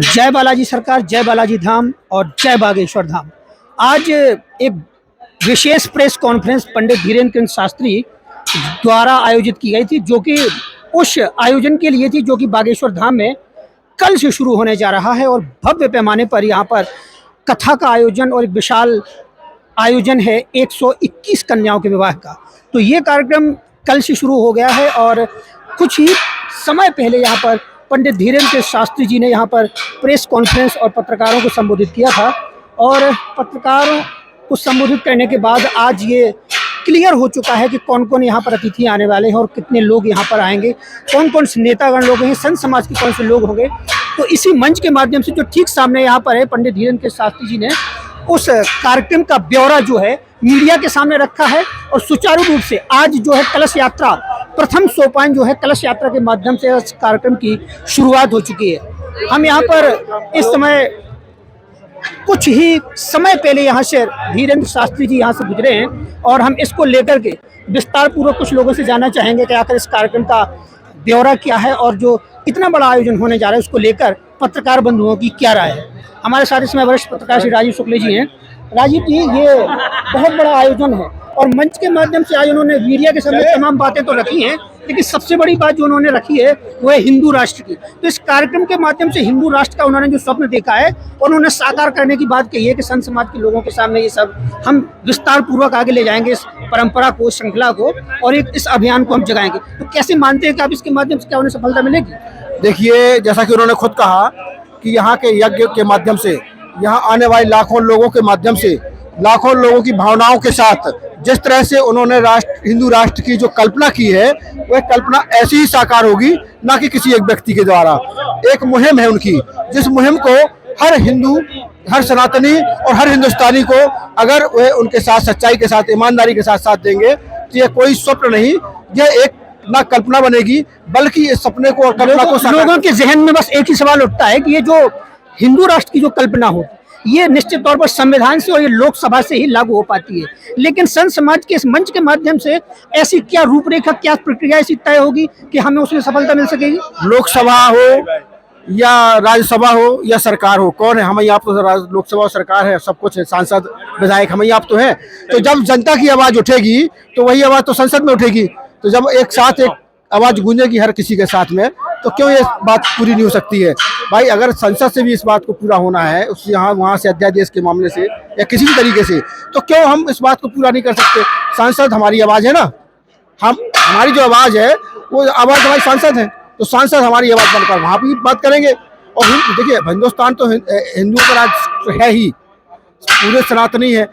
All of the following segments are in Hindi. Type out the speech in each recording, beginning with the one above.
जय बालाजी सरकार, जय बालाजी धाम और जय बागेश्वर धाम। आज एक विशेष प्रेस कॉन्फ्रेंस पंडित धीरेन्द्र चंद शास्त्री द्वारा आयोजित की गई थी, जो कि उस आयोजन के लिए थी जो कि बागेश्वर धाम में कल से शुरू होने जा रहा है। और भव्य पैमाने पर यहाँ पर कथा का आयोजन और एक विशाल आयोजन है 121 कन्याओं के विवाह का। तो ये कार्यक्रम कल से शुरू हो गया है और कुछ ही समय पहले यहाँ पर पंडित धीरेन्द्र शास्त्री जी ने यहाँ पर प्रेस कॉन्फ्रेंस और पत्रकारों को संबोधित किया था। और पत्रकारों को संबोधित करने के बाद आज ये क्लियर हो चुका है कि कौन कौन यहाँ पर अतिथि आने वाले हैं और कितने लोग यहाँ पर आएंगे, कौन कौन से नेतागण लोग हैं, संत समाज के कौन से लोग होंगे। तो इसी मंच के माध्यम से जो ठीक सामने यहाँ पर है, पंडित धीरेन्द्र शास्त्री जी ने उस कार्यक्रम का ब्यौरा जो है मीडिया के सामने रखा है। और सुचारू रूप से आज जो है कलश यात्रा, प्रथम सोपान जो है कलश यात्रा के माध्यम से इस कार्यक्रम की शुरुआत हो चुकी है। हम यहाँ पर इस समय कुछ ही समय पहले यहाँ से धीरेन्द्र शास्त्री जी यहाँ से गुजरे हैं और हम इसको लेकर के विस्तार पूर्वक कुछ लोगों से जानना चाहेंगे कि आखिर इस कार्यक्रम का ब्यौरा क्या है और जो इतना बड़ा आयोजन होने जा रहा है उसको लेकर पत्रकार बंधुओं की क्या राय है। हमारे साथ इसमें वरिष्ठ पत्रकार श्री राजीव शुक्ल जी हैं। राजीव जी, ये बहुत बड़ा आयोजन है और मंच के माध्यम से आज उन्होंने मीडिया के सामने तमाम बातें तो रखी हैं, लेकिन सबसे बड़ी बात जो उन्होंने रखी है वो है हिंदू राष्ट्र की। तो इस कार्यक्रम के माध्यम से हिंदू राष्ट्र का उन्होंने जो स्वप्न देखा है और उन्होंने साकार करने की बात कही है कि संत समाज के लोगों के सामने ये सब हम विस्तार पूर्वक आगे ले जाएंगे, इस परंपरा को, श्रृंखला को, और इस अभियान को हम जगाएंगे। तो कैसे मानते हैं कि आप इसके माध्यम से क्या उन्हें सफलता मिलेगी? देखिए, जैसा कि उन्होंने खुद कहा कि यहाँ के यज्ञ के माध्यम से, यहाँ आने वाले लाखों लोगों के माध्यम से, लाखों लोगों की भावनाओं के साथ जिस तरह से उन्होंने हिंदू राष्ट्र की जो कल्पना की है, वह कल्पना ऐसी ही साकार होगी, ना कि किसी एक व्यक्ति के द्वारा। एक मुहिम है उनकी, जिस मुहिम को हर हिंदू, हर सनातनी और हर हिंदुस्तानी को अगर वे उनके साथ सच्चाई के साथ, ईमानदारी के साथ साथ देंगे तो यह कोई स्वप्न नहीं, यह एक ना कल्पना बनेगी, बल्कि इस सपने को और कल्पना को लोगों के जहन में बस एक ही सवाल उठता है कि ये जो हिंदू राष्ट्र की जो कल्पना हो, ये निश्चित तौर पर संविधान से और ये लोकसभा से ही लागू हो पाती है, लेकिन संत समाज के इस मंच के माध्यम से ऐसी क्या रूपरेखा, क्या प्रक्रिया ऐसी तय होगी कि हमें उसमें सफलता मिल सकेगी? लोकसभा हो या राज्यसभा हो या सरकार हो, कौन है? हम यहाँ तो लोकसभा और सरकार है, सब कुछ है, सांसद विधायक हम यहाँ तो हैं। तो जब जनता की आवाज उठेगी तो वही आवाज तो संसद में उठेगी। तो जब एक साथ एक आवाज गूंजेगी हर किसी के साथ में, तो क्यों ये बात पूरी नहीं हो सकती है? भाई, अगर संसद से भी इस बात को पूरा होना है, उस यहाँ वहाँ से अध्यादेश के मामले से या किसी भी तरीके से, तो क्यों हम इस बात को पूरा नहीं कर सकते? सांसद हमारी आवाज़ है ना, हमारी जो आवाज़ है वो आवाज़ हमारी सांसद है, तो सांसद हमारी आवाज़ बनकर वहाँ भी बात करेंगे। और देखिए, हिंदुस्तान तो हिंदुओं का राज है ही, पूरे सनातनी है,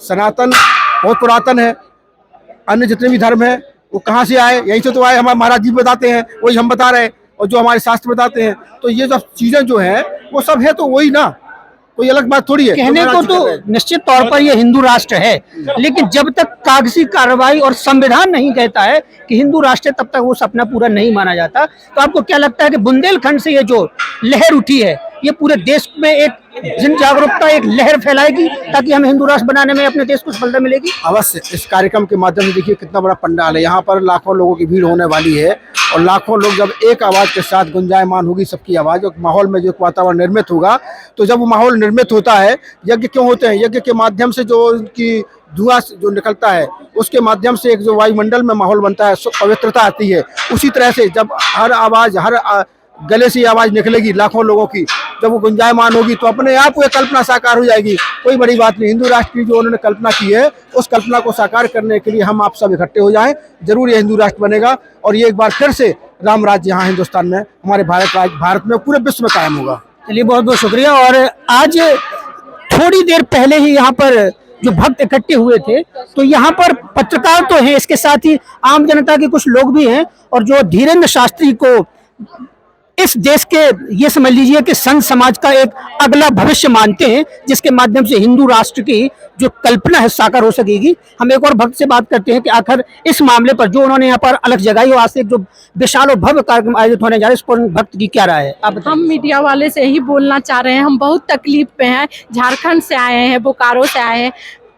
सनातन बहुत पुरातन है। अन्य जितने भी धर्म है वो कहाँ से आए? यहीं से तो आए। हमारे महाराज जी बताते हैं, वही हम बता रहे हैं, और जो हमारे शास्त्र बताते हैं। तो ये सब चीजें जो है वो सब है तो वही ना, कोई अलग बात थोड़ी है। कहने को तो निश्चित तौर पर ये हिंदू राष्ट्र है, लेकिन जब तक कागजी कार्रवाई और संविधान नहीं कहता है कि हिंदू राष्ट्र है, तब तक वो सपना पूरा नहीं माना जाता। तो आपको क्या लगता है कि बुंदेलखंड से ये जो लहर उठी है, ये पूरे देश में एक जन जागरूकता, एक लहर फैलाएगी ताकि हमें हिंदू राष्ट्र बनाने में अपने देश को सफलता मिलेगी? अवश्य। इस कार्यक्रम के माध्यम से देखिए कितना बड़ा पंडाल है, यहाँ पर लाखों लोगों की भीड़ होने वाली है, और लाखों लोग जब एक आवाज के साथ गुंजायमान होगी सबकी आवाज, और माहौल में जो वातावरण निर्मित होगा, तो जब वो माहौल निर्मित होता है, यज्ञ क्यों होते हैं? यज्ञ के माध्यम से जो उनकी धुआं जो निकलता है, उसके माध्यम से एक जो वायुमंडल में माहौल बनता है, पवित्रता आती है। उसी तरह से जब हर आवाज, हर गले से आवाज निकलेगी लाखों लोगों की, जब वो गुंजायमान होगी, तो अपने आप वो कल्पना साकार हो जाएगी। कोई बड़ी बात नहीं। हिंदू राष्ट्र की जो उन्होंने कल्पना की है, उस कल्पना को साकार करने के लिए हम आप सब इकट्ठे हो जाएं, जरूर ये हिंदू राष्ट्र बनेगा, और ये एक बार फिर से राम राज्य यहाँ हिंदुस्तान में, हमारे भारत में, पूरे विश्व में कायम होगा। चलिए, बहुत बहुत शुक्रिया। और आज थोड़ी देर पहले ही यहाँ पर जो भक्त इकट्ठे हुए थे, तो यहाँ पर पत्रकार तो हैं, इसके साथ ही आम जनता के कुछ लोग भी हैं, और जो धीरेन्द्र शास्त्री को इस देश के, ये समझ लीजिए कि संत समाज का एक अगला भविष्य मानते हैं, जिसके माध्यम से हिंदू राष्ट्र की जो कल्पना है साकार हो सकेगी। हम एक और भक्त से बात करते हैं कि आखिर इस मामले पर जो उन्होंने यहाँ पर अलग जगाई हो, आज से जो विशाल और भव्य कार्यक्रम आयोजित होने जा रहे हैं, इस पर भक्त की क्या राय है? आप हम मीडिया वाले से ही बोलना चाह रहे हैं, हम बहुत तकलीफ पे हैं। झारखंड से आए हैं, बोकारो से आए हैं,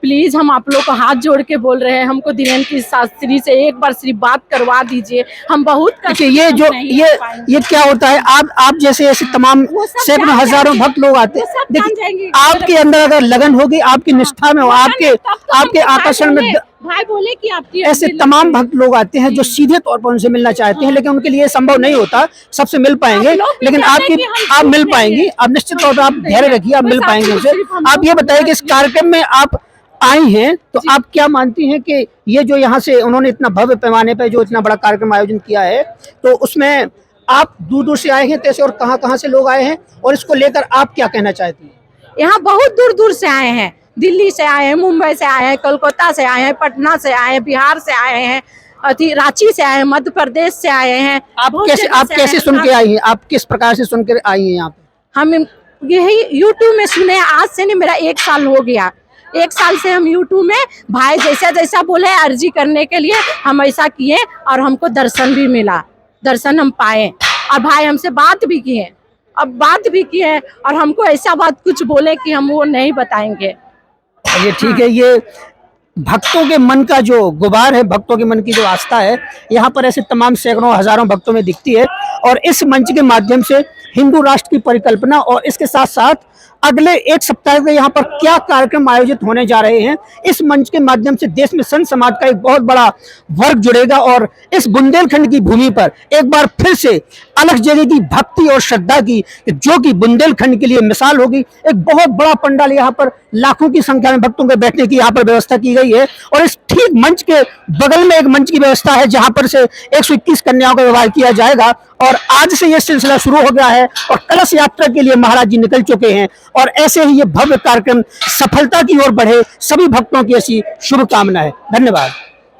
प्लीज हम आप लोग को हाथ जोड़ के बोल रहे हैं, हमको धीरेन्द्र शास्त्री से एक बार सिर्फ बात करवा दीजिए। हम बहुत देखिए ये जो ये क्या होता है, आप जैसे ऐसे तमाम सैकड़ों हजारों भक्त लोग आते हैं। देखिए आपके अंदर अगर लगन होगी, आपकी निष्ठा में हो, आपके आकर्षण में भाई बोले कि आपकी ऐसे तमाम भक्त लोग आते हैं जो सीधे तौर पर उनसे मिलना चाहते हैं, लेकिन उनके लिए संभव नहीं होता सबसे मिल पाएंगे, लेकिन आप मिल पाएंगी। आप निश्चित तौर पर आप धैर्य रखिए, आप मिल पाएंगे उनसे। आप ये बताइए कि इस कार्यक्रम में आप आई हैं तो आप क्या मानती हैं कि ये जो यहाँ से उन्होंने इतना भव्य पैमाने पर जो इतना बड़ा कार्यक्रम आयोजन किया है, तो उसमें आप दूर दूर से आए हैं कैसे और कहाँ से लोग आए हैं, और इसको लेकर आप क्या कहना चाहती हैं? यहाँ बहुत दूर दूर से आए हैं, दिल्ली से आए हैं, मुंबई से आए हैं, कोलकाता से आए हैं, पटना से आए हैं, बिहार से आए हैं, रांची से आए हैं, मध्य प्रदेश से आए हैं। आप कैसे सुन के आई हैं? आप किस प्रकार से सुन कर आई हैं यहाँ पे? हम यही यूट्यूब में सुने, आज से नहीं, मेरा 1 साल हो गया। 1 साल से हम यूट्यूब में भाई जैसा जैसा बोले अर्जी करने के लिए हम ऐसा किए, और हमको दर्शन भी मिला, दर्शन हम पाए, और भाई हमसे बात भी किए, और हमको ऐसा बात कुछ बोले कि हम वो नहीं बताएंगे। ये ठीक है, ये भक्तों के मन का जो गुबार है, भक्तों के मन की जो आस्था है, यहाँ पर ऐसे तमाम सैकड़ों हजारों भक्तों में दिखती है। और इस मंच के माध्यम से हिंदू राष्ट्र की परिकल्पना और इसके साथ साथ अगले 1 सप्ताह के यहाँ पर क्या कार्यक्रम आयोजित होने जा रहे हैं, इस मंच के माध्यम से देश में संत समाज का एक बहुत बड़ा वर्ग जुड़ेगा, और इस बुंदेलखंड की भूमि पर एक बार फिर से अलग जगेगी भक्ति और श्रद्धा की, जो कि बुंदेलखंड के लिए मिसाल होगी। एक बहुत बड़ा पंडाल यहाँ पर लाखों की संख्या में भक्तों के बैठने की यहाँ पर व्यवस्था की गई है, और इस ठीक मंच के बगल में एक मंच की व्यवस्था है जहाँ पर से 121 कन्याओं का विवाह किया जाएगा। और आज से यह सिलसिला शुरू हो गया है, और कलश यात्रा के लिए महाराज जी निकल चुके हैं, और ऐसे ही ये भव्य कार्यक्रम सफलता की ओर बढ़े, सभी भक्तों की ऐसी शुभकामना है। धन्यवाद।